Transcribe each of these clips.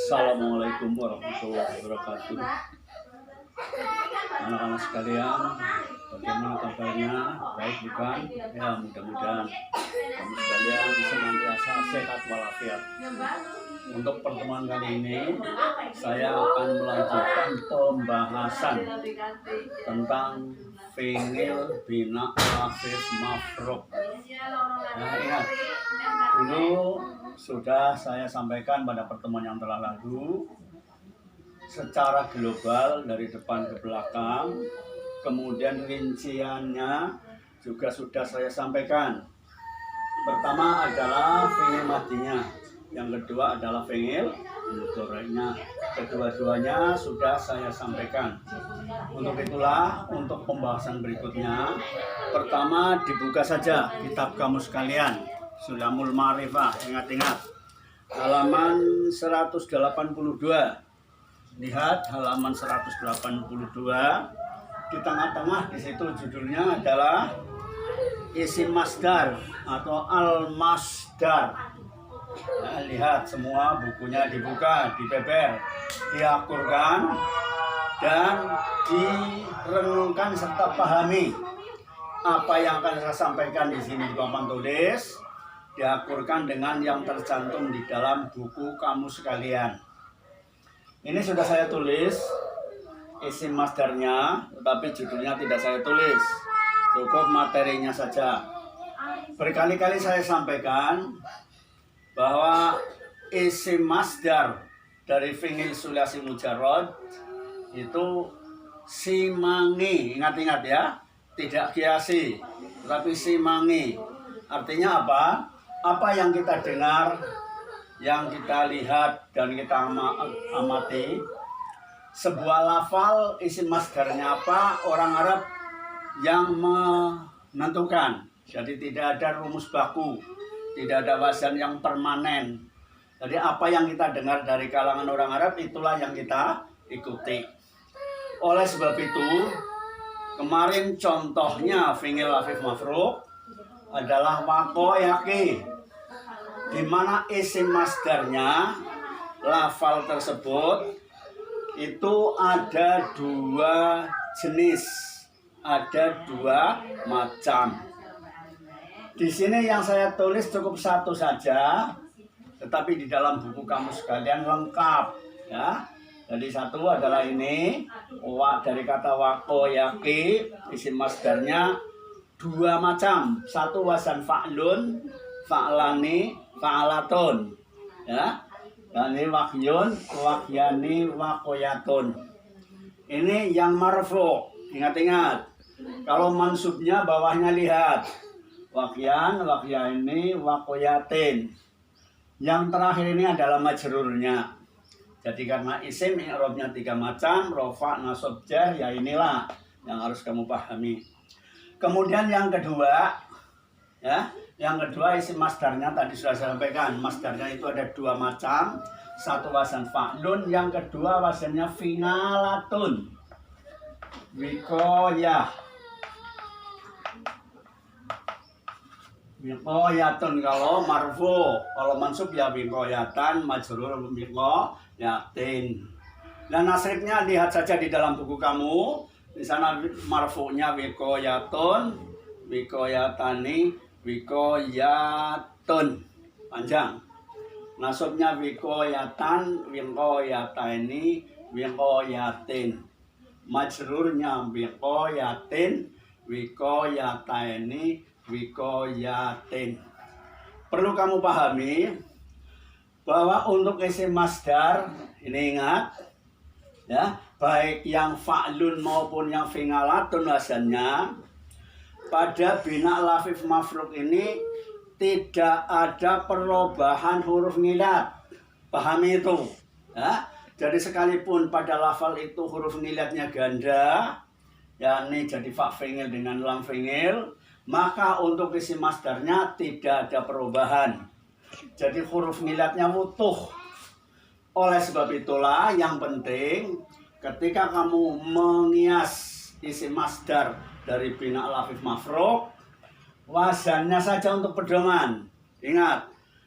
Assalamualaikum warahmatullahi wabarakatuh. Anak-anak sekalian, bagaimana kabarnya? Baik bukan? Ya, mudah-mudahan kamu sekalian senantiasa sehat walafiat. Untuk pertemuan kali ini, saya akan melanjutkan pembahasan tentang fi'il bina lafif mafruk. Nah, ingat, dulu sudah saya sampaikan pada pertemuan yang telah lalu secara global dari depan ke belakang, kemudian rinciannya juga sudah saya sampaikan. Pertama adalah fi'il madinya, yang kedua adalah fi'il mudhari'nya. Kedua-duanya sudah saya sampaikan. Untuk itulah, untuk pembahasan berikutnya, pertama dibuka saja kitab kamus kalian, Sulamul Ma'rifah, ingat-ingat, halaman 182. Lihat halaman 182. Di tengah-tengah di situ judulnya adalah isim masdar atau al-masdar. Nah, lihat semua bukunya dibuka, dibeber, diakurkan, dan direnungkan serta pahami apa yang akan saya sampaikan di sini di papan tulis. Diakurkan dengan yang tercantum di dalam buku kamus kalian. Ini sudah saya tulis isim masdarnya, tetapi judulnya tidak saya tulis, cukup materinya saja. Berkali-kali saya sampaikan bahwa isim masdar dari fi'il sulasi mujarrad itu simangi, ingat-ingat ya, tidak kiasi, tetapi simangi. Artinya apa? Apa yang kita dengar, yang kita lihat dan kita amati, sebuah lafal isim masdarnya apa, orang Arab yang menentukan. Jadi tidak ada rumus baku, tidak ada wazan yang permanen. Jadi apa yang kita dengar dari kalangan orang Arab, itulah yang kita ikuti. Oleh sebab itu, kemarin contohnya fi'il lafif mafruk adalah waqoyaki, di mana isim masdarnya lafal tersebut itu ada dua jenis, ada dua macam. Di sini yang saya tulis cukup satu saja, tetapi di dalam buku kamus kalian lengkap ya. Jadi satu adalah ini, dari kata waqoyaki, isim masdarnya dua macam. Satu wazan fa'lun, fa'lani, fa'alatun ya. Dan ini wakyun, wakyani, wakoyatun. Ini yang marfu. Ingat-ingat. Kalau mansubnya bawahnya lihat. Wakyan, wakyani, wakoyatin. Yang terakhir ini adalah majrurnya. Jadi karena isim i'rabnya tiga macam, rofa, nasab, jar, ya inilah yang harus kamu pahami. Kemudian yang kedua, ya, yang kedua isim masdarnya tadi sudah saya sampaikan. Masdarnya itu ada dua macam. Satu wazan fa'lun, yang kedua wazannya fi'alatun. Wikoyah. Wikoyatun kalau marfu, kalau mansub ya wikoyatan, majrur wikoyatin. Dan nasribnya lihat saja di dalam buku kamu. Di sana marfu'nya wikoyatun, wikoyatani, wikoyatun, panjang. Nasabnya wikoyatan, wikoyatani, wikoyatin. Majrurnya wikoyatin, wikoyatani, wikoyatin. Perlu kamu pahami bahwa untuk isim masdar ini, ingat ya, baik yang fa'lun maupun yang fi'alatun wazannya, pada bina lafif mafruk ini tidak ada perubahan huruf ngilat. Pahami itu ya? Jadi sekalipun pada lafal itu huruf ngilatnya ganda, yakni jadi fa fi'il dengan lam fi'il, maka untuk isim masdarnya tidak ada perubahan. Jadi huruf ngilatnya utuh. Oleh sebab itulah yang penting ketika kamu mengias isim masdar dari bina lafif mafruk, wazannya saja untuk pedoman. Ingat,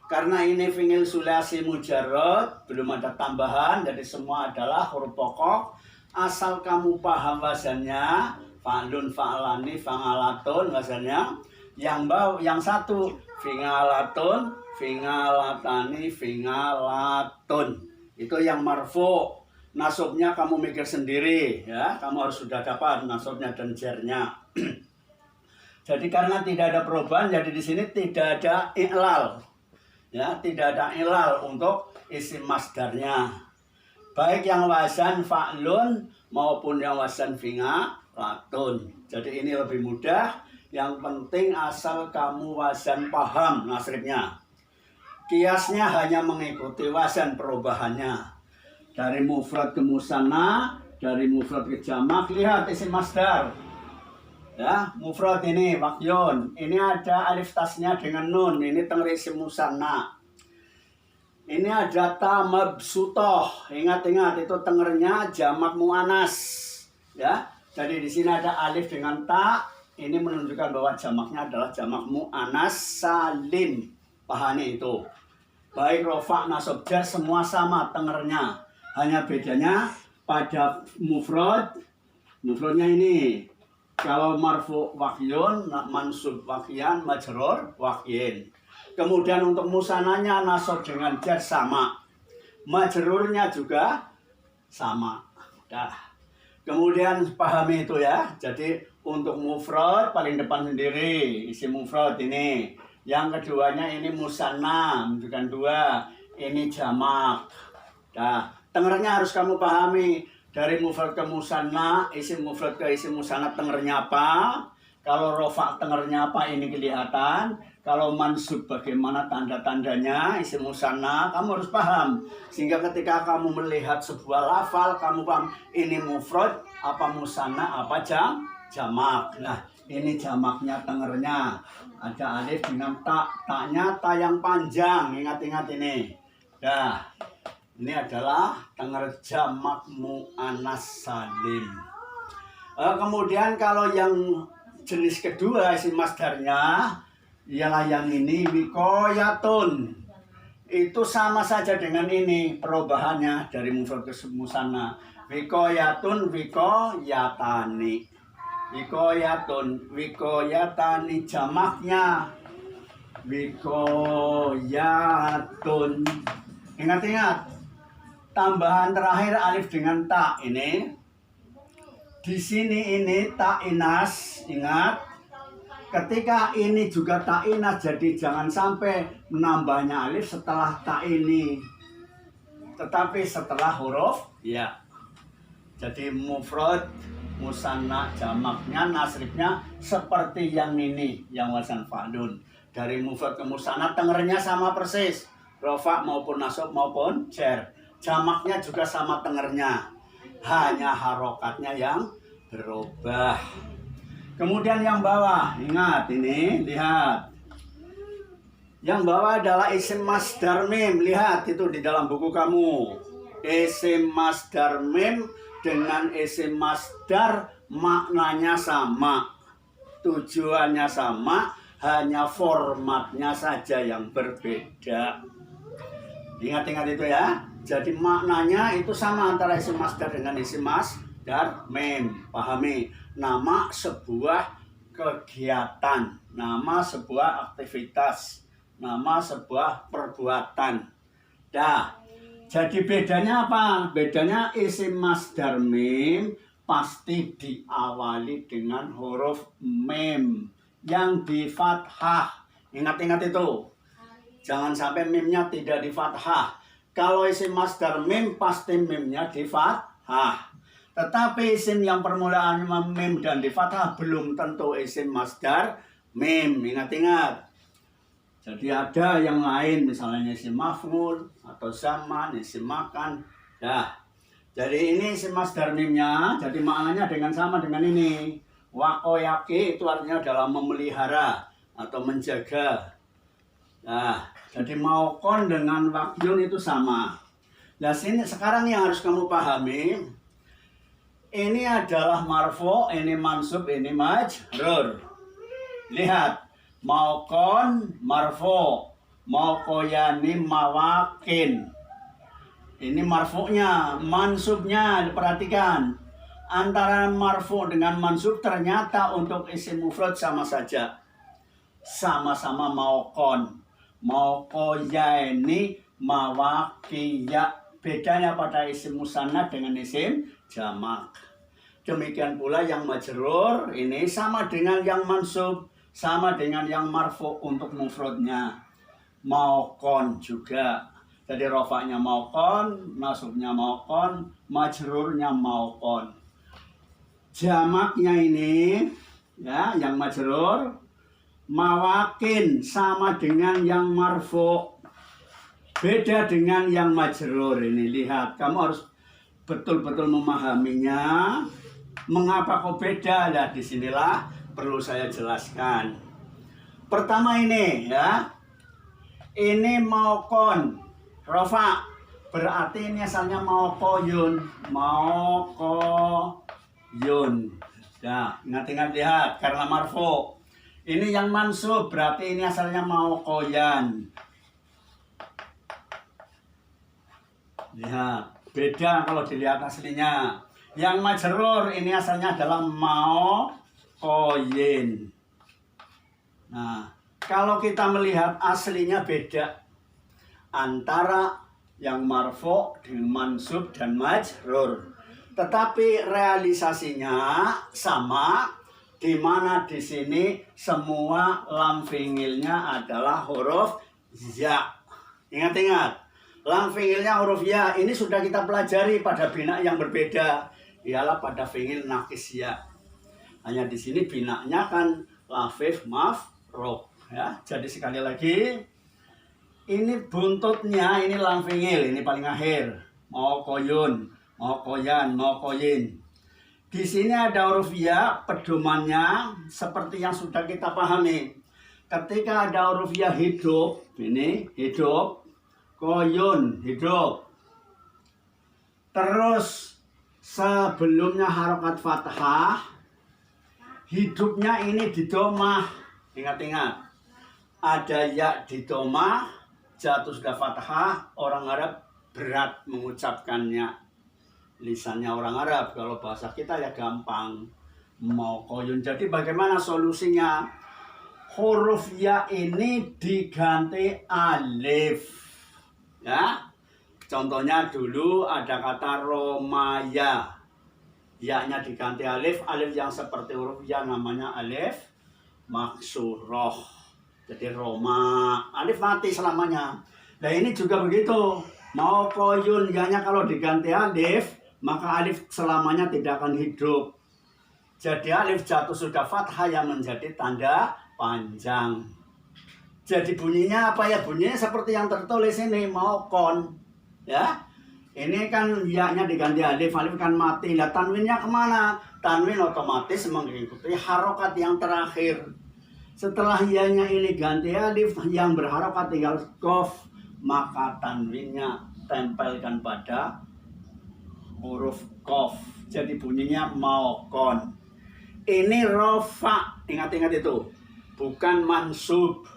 Karena ini fi'il sulasi mujarrad, belum ada tambahan, jadi semua adalah huruf pokok. Asal kamu paham wazannya, fa'lun, fa'lani, fa'alatun wazannya. Yang satu fi'alatun, fi'alatani, fi'alatun. Itu yang marfu. Nasabnya kamu mikir sendiri ya, kamu harus sudah dapat nasabnya dan jarnya. Jadi karena tidak ada perubahan, jadi di sini tidak ada i'lal. Ya, tidak ada ilal untuk isim masdarnya. Baik yang wazan fa'lun maupun yang wazan fi'alatun. Jadi ini lebih mudah. Yang penting asal kamu wazan paham nasribnya. Kiasnya hanya mengikuti wazan perubahannya. Dari mufrad ke musanna, dari mufrad ke jamak. Lihat isim masdar. Ya, mufrad ini wakyun. Ini ada alif tasnya dengan nun. Ini tengri isim musanna. Ini ada ta mabsutoh. Ingat-ingat itu tengernya jamak muannas. Ya. Jadi di sini ada alif dengan ta. Ini menunjukkan bahwa jamaknya adalah jamak muannas salim. Pahami itu. Baik rofa nasab jar semua sama tengernya. Hanya bedanya pada mufrad. Mufradnya ini. Kalau marfu wakyun, mansub wakyan, majrur wakyin. Kemudian untuk musananya nasab dengan jar sama. Majrurnya juga sama. Dah. Kemudian pahami itu ya. Jadi untuk mufrad paling depan sendiri, isi mufrad ini. Yang keduanya ini musanna, menunjukkan dua. Ini jamak. Dah. Tengernya harus kamu pahami. Dari mufrad ke musanna, isim mufrad ke isim musanna tengernya apa? Kalau rofa tengernya apa ini kelihatan. Kalau mansub bagaimana tanda-tandanya isim musanna, kamu harus paham. Sehingga ketika kamu melihat sebuah lafal, kamu paham ini mufrad, apa musanna, apa jamak. Nah, ini jamaknya tengernya. Ada alif dengan ta, taknya ta yang panjang. Ingat-ingat ini. Dah. Ini adalah tenger jamak muannas salim. Kemudian kalau yang jenis kedua isim masdarnya ialah yang ini wikoyatun. Itu sama saja dengan ini perubahannya dari mufrad ke musanna. Wikoyatun, wikoyatani. Wikoyatun, wikoyatani jamaknya. Wikoyatun. Ingat-ingat. Tambahan terakhir alif dengan ta ini. Di sini ini ta inas, ingat. Ketika ini juga ta inas, jadi jangan sampai menambahnya alif setelah ta ini. Tetapi setelah huruf ya. Jadi mufrad, musanna, jamaknya, nasribnya seperti yang ini, yang wazan fa'lun. Dari mufrad ke musanna tengernya sama persis. Rofa maupun nasab maupun jar. Jamaknya juga sama tengernya, hanya harokatnya yang berubah. Kemudian yang bawah, ingat ini, lihat. Yang bawah adalah isim masdar mim. Lihat itu di dalam buku kamu. Isim masdar mim dengan isim masdar maknanya sama. Tujuannya sama, hanya formatnya saja yang berbeda. Ingat-ingat itu ya. Jadi maknanya itu sama antara isim masdar dengan isim masdar mim. Pahami, nama sebuah kegiatan, nama sebuah aktivitas, nama sebuah perbuatan. Dah. Jadi bedanya apa? Bedanya isim masdar mim pasti diawali dengan huruf mim yang di fathah. Ingat-ingat itu. Jangan sampai mimnya tidak di fathah. Kalau isim masdar mim pasti mimnya di fathah. Tetapi isim yang permulaannya mim dan di fathah belum tentu isim masdar mim. Ingat-ingat. Jadi ada yang lain misalnya isim maf'ul atau zaman, isim makan. Nah, jadi ini isim masdar mimnya. Jadi maknanya dengan sama dengan ini. Wakoyaki itu artinya adalah memelihara atau menjaga. Nah, jadi maukon dengan wakyun itu sama. Nah, sekarang yang harus kamu pahami, ini adalah marfu, ini mansub, ini majrur. Lihat, maukon marfu, maukoyani, mawakin. Ini marfu'nya, mansubnya, perhatikan. Antara marfu' dengan mansub ternyata untuk isim mufrad sama saja. Sama-sama maukon. Maukoyani, mawakiya. Bedanya pada isim musanna dengan isim jamak. Demikian pula yang majrur ini sama dengan yang mansub, sama dengan yang marfu' untuk mufradnya. Maukon juga. Jadi rofaknya maukon, nasubnya maukon, majrurnya maukon. Jamaknya ini, ya, yang majrur, mawakin sama dengan yang marfu'. Beda dengan yang majrur ini. Lihat, kamu harus betul-betul memahaminya. Mengapa kok beda? Nah, disinilah perlu saya jelaskan. Pertama ini, ya, ini maukon. Rofa, berarti ini asalnya maukoyun. Maukoyun. Nah, ingat-ingat, lihat, karena marfu. Ini yang mansub, berarti ini asalnya maukoyan. Lihat, beda kalau dilihat aslinya. Yang majrur ini asalnya adalah maukoyin. Nah, kalau kita melihat aslinya beda antara yang marfu' dengan mansub dan majrur. Tetapi realisasinya sama, di mana di sini semua lam fi'ilnya adalah huruf ya. Ingat-ingat, lam fi'ilnya huruf ya. Ini sudah kita pelajari pada bina yang berbeda, ialah pada fi'il nakis ya. Hanya di sini binanya kan lafif maf'ul, ya. Jadi sekali lagi, ini buntutnya, ini lam fi'il, ini paling akhir. Maukoyun, maukoyan, maukoyin. Di sini ada huruf ya, pedomannya seperti yang sudah kita pahami. Ketika ada huruf ya hidup, ini hidup, koyun, hidup. Terus sebelumnya harokat fathah, hidupnya ini di domah. Ingat-ingat, ada ya di domah, jatuh sudah fathah, orang Arab berat mengucapkannya. Lisannya orang Arab, kalau bahasa kita ya gampang. Maukoyun. Jadi bagaimana solusinya? Huruf ya ini diganti alif. Ya. Contohnya dulu ada kata romaya. Ya-nya diganti alif, alif yang seperti huruf ya namanya alif maksuroh. Jadi Roma, alif mati selamanya. Nah ini juga begitu. Maukoyun, ya-nya kalau diganti alif, maka alif selamanya tidak akan hidup. Jadi alif jatuh sudah fathah yang menjadi tanda panjang. Jadi bunyinya apa ya? Bunyinya seperti yang tertulis ini, maukon. Ya, ini kan ya-nya diganti alif, alif kan mati. Nah tanwinnya kemana? Tanwin otomatis mengikuti harokat yang terakhir. Setelah ya-nya ini ganti alif yang berharokat tinggal qaf, maka tanwinnya tempelkan pada huruf qaf. Jadi bunyinya maukon. Ini rofa, ingat-ingat itu, bukan mansub.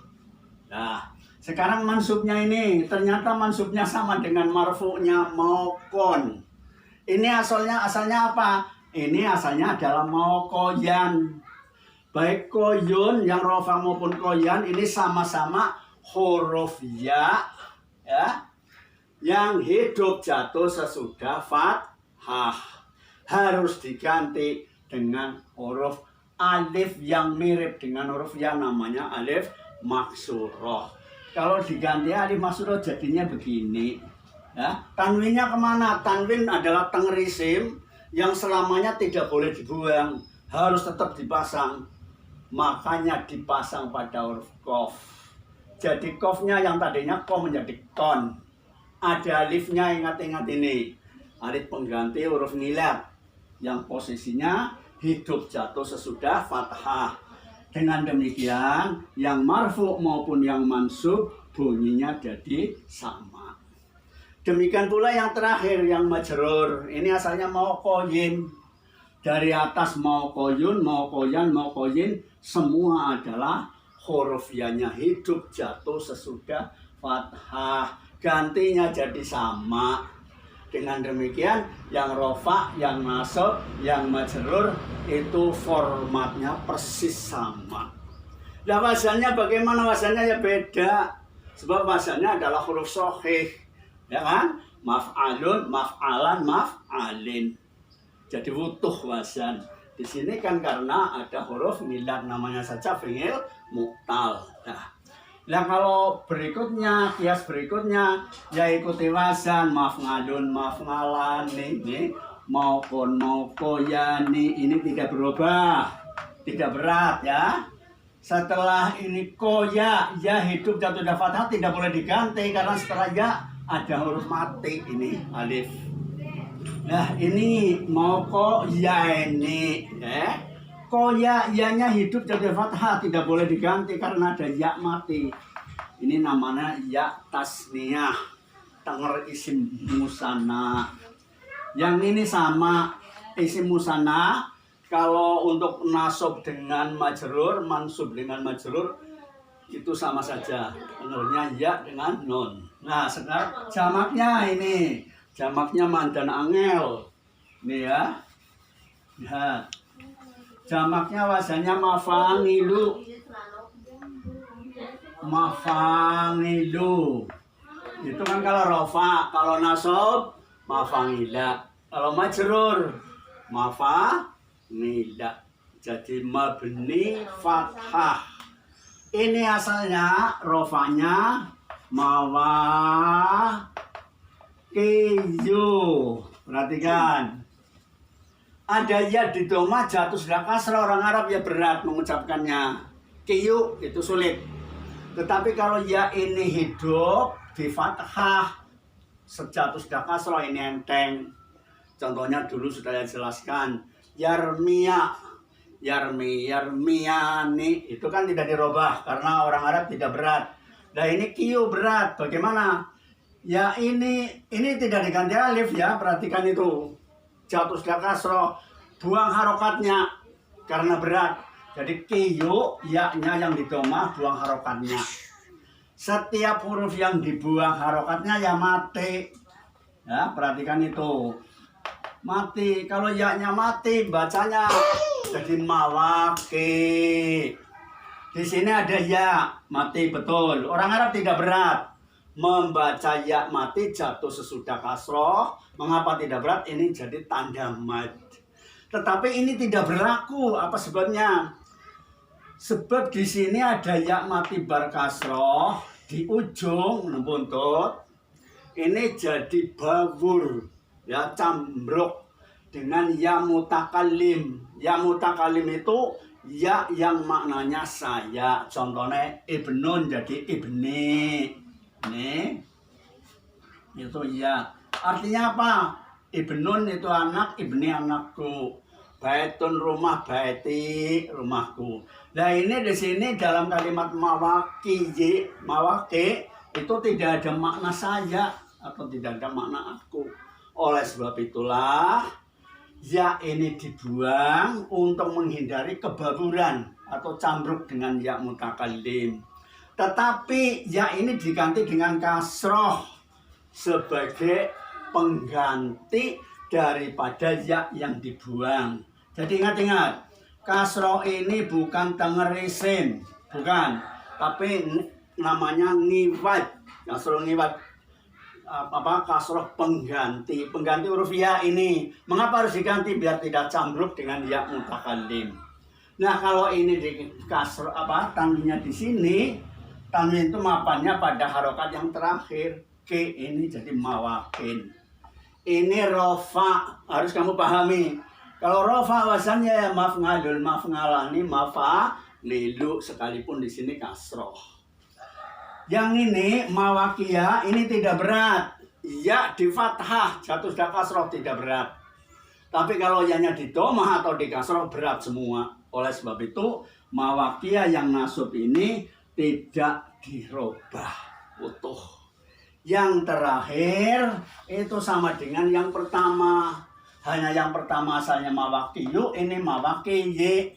Nah, sekarang mansubnya ini, ternyata mansubnya sama dengan marfu'nya maukon. Ini asalnya apa? Ini asalnya adalah maukoyan. Baik koyun yang rofa maupun koyan ini sama-sama huruf ya, yang hidup jatuh sesudah fathah. Harus diganti dengan huruf alif yang mirip dengan huruf ya, namanya alif maksuroh. Kalau diganti alif maksuroh jadinya begini. Ya, tanwinnya kemana? Tanwin adalah tengerisim yang selamanya tidak boleh dibuang, harus tetap dipasang. Makanya dipasang pada huruf qaf. Jadi qafnya yang tadinya qaf menjadi kon. Ada alifnya, ingat-ingat ini. Alif pengganti huruf nilab yang posisinya hidup jatuh sesudah fathah. Dengan demikian, yang marfu maupun yang mansub bunyinya jadi sama. Demikian pula yang terakhir, yang majrur. Ini asalnya maukoyin. Dari atas maukoyun, maukoyan, maukoyin, semua adalah huruf ya-nya hidup jatuh sesudah fathah. Gantinya jadi sama. Dengan demikian, yang rofa, yang nasab, yang majrur itu formatnya persis sama. Nah, wazannya bagaimana? Wazannya ya beda. Sebab wazannya adalah huruf sahih. Ya kan? Maf'alun, maf'alan, maf'alin. Jadi utuh wazan. Di sini kan karena ada huruf milad, namanya saja fi'il mu'tal. Nah, kalau berikutnya, kias berikutnya, ya ikuti wazan, maf'alun, maf'alan, ini maupun maukoyani, ini tidak berubah, tidak berat ya. Setelah ini koya, ya hidup jatuh pada fathah tidak boleh diganti karena setelah ya ada huruf mati ini alif. Nah, ini maukoya ini, koya ya-nya hidup jadi fathah tidak boleh diganti karena ada ya mati. Ini namanya ya tasniyah, tenger isim musanna. Yang ini sama isim musanna. Kalau untuk nasab dengan majrur, mansub dengan majrur itu sama saja. Tengernya ya dengan nun. Nah, sekarang jamaknya ini. Jamaknya mandan angel. Ini ya. Lihat. Jamaknya wazannya mafangilu. Mafangilu. Itu kan kalau rofa, kalau nasab mafangila. Kalau majrur mafangila. Jadi mabni fathah. Ini asalnya rofanya mawakiyu. Perhatikan. Ada ya di doma jatuh sudah kasrah, orang Arab ya berat mengucapkannya. Kiyu itu sulit. Tetapi kalau ya ini hidup di fathah, sejatuh sudah kasrah ini enteng. Contohnya dulu sudah saya jelaskan. Yarmiya, yarmiyani itu kan tidak dirubah karena orang Arab tidak berat. Nah ini kiyu berat. Bagaimana? Ya ini tidak diganti alif ya. Perhatikan itu. Jatuh sudah kasroh, buang harokatnya karena berat. Jadi kiyu, ya-nya yang didomah, buang harokatnya. Setiap huruf yang dibuang harokatnya ya mati. Ya, perhatikan itu. Mati. Kalau ya-nya mati, bacanya jadi mawaki. Di sini ada ya, mati betul. Orang Arab tidak berat. Membaca ya mati jatuh sesudah kasroh. Mengapa tidak berat? Ini jadi tanda mad. Tetapi ini tidak berlaku. Apa sebabnya? Sebab di sini ada ya mati bar kasroh di ujung buntut. Ini jadi bawur, ya cambruk dengan ya mutakalim. Ya mutakalim itu ya yang maknanya saya. Contohnya ibnun jadi ibni. Ini itu ya. Artinya apa? Ibnun itu anak, ibni anakku. Baitun rumah, baiti rumahku. Nah ini di sini dalam kalimat mawaki itu tidak ada makna saya atau tidak ada makna aku. Oleh sebab itulah ya ini dibuang untuk menghindari kebaburan atau cambruk dengan ya mutakallim. Tetapi ya ini diganti dengan kasroh sebagai pengganti daripada ya yang dibuang. Jadi ingat-ingat, kasroh ini bukan tenger isim, bukan, tapi namanya ngiwat. Kasroh ngiwat kasroh pengganti huruf ya ini. Mengapa harus diganti? Biar tidak cambruk dengan ya mutakallim. Nah kalau ini di kasroh tanwinya di sini, tanwin itu mapannya pada harokat yang terakhir. K ini jadi mawakin. Ini rofa, harus kamu pahami. Kalau rofa wazannya ya maf'alun, maf'alani, mafa'lilu, sekalipun di sini kasroh. Yang ini mawakia, ini tidak berat. Ya di fathah, jatuh sudah kasroh tidak berat. Tapi kalau yanya di domah atau di kasroh berat semua. Oleh sebab itu mawakia yang nasub ini tidak dirubah utuh. Yang terakhir itu sama dengan yang pertama. Hanya yang pertama asalnya mawakiyu, ini mawakiyi.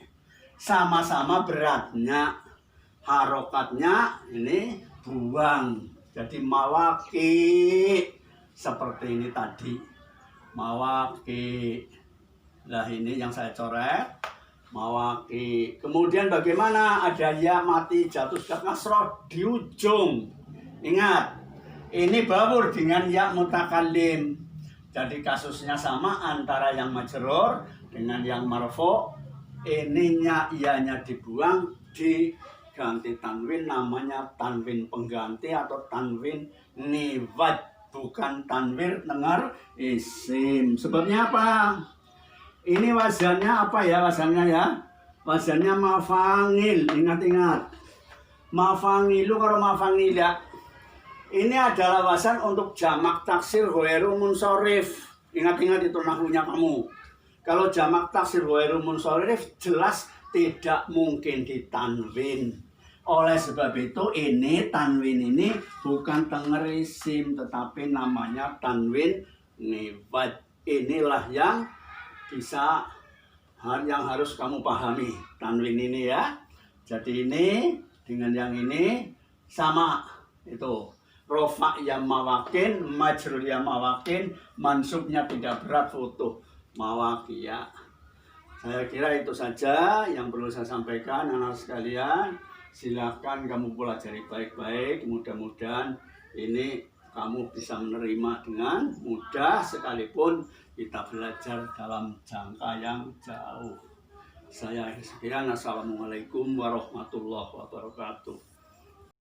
Sama-sama beratnya. harokatnya ini buang. Jadi mawaki seperti ini tadi. Mawaki. Nah ini yang saya coret. Mawaki. Kemudian bagaimana ada ya mati jatuh sudah kasroh di ujung. Ingat, ini babur dengan ya mutakallim. Jadi kasusnya sama antara yang majrur dengan yang marfu. Ininya ianya dibuang, diganti tanwin, namanya tanwin pengganti atau tanwin niwad, bukan tanwin dengar isim. Sebabnya apa? Ini wazannya apa ya wazannya ya? Wazannya mafangil, ingat-ingat. Mafangilu kalau mafangila. Ini adalah wazan untuk jamak taksir ghairu munsharif. Ingat-ingat itu nahwunya kamu. Kalau jamak taksir ghairu munsharif jelas tidak mungkin ditanwin. Oleh sebab itu ini tanwin ini bukan tenger isim tetapi namanya tanwin niwad. Inilah yang yang harus kamu pahami tanwin ini ya. Jadi ini dengan yang ini sama itu. Rofa yang mawakin, majrur yang mawakin, mansubnya tidak berat foto mawaki ya. Saya kira itu saja yang perlu saya sampaikan anak sekalian. Silahkan kamu pelajari baik-baik. Mudah-mudahan ini kamu bisa menerima dengan mudah sekalipun kita belajar dalam jangka yang jauh. Saya sekian. Assalamualaikum warahmatullahi wabarakatuh.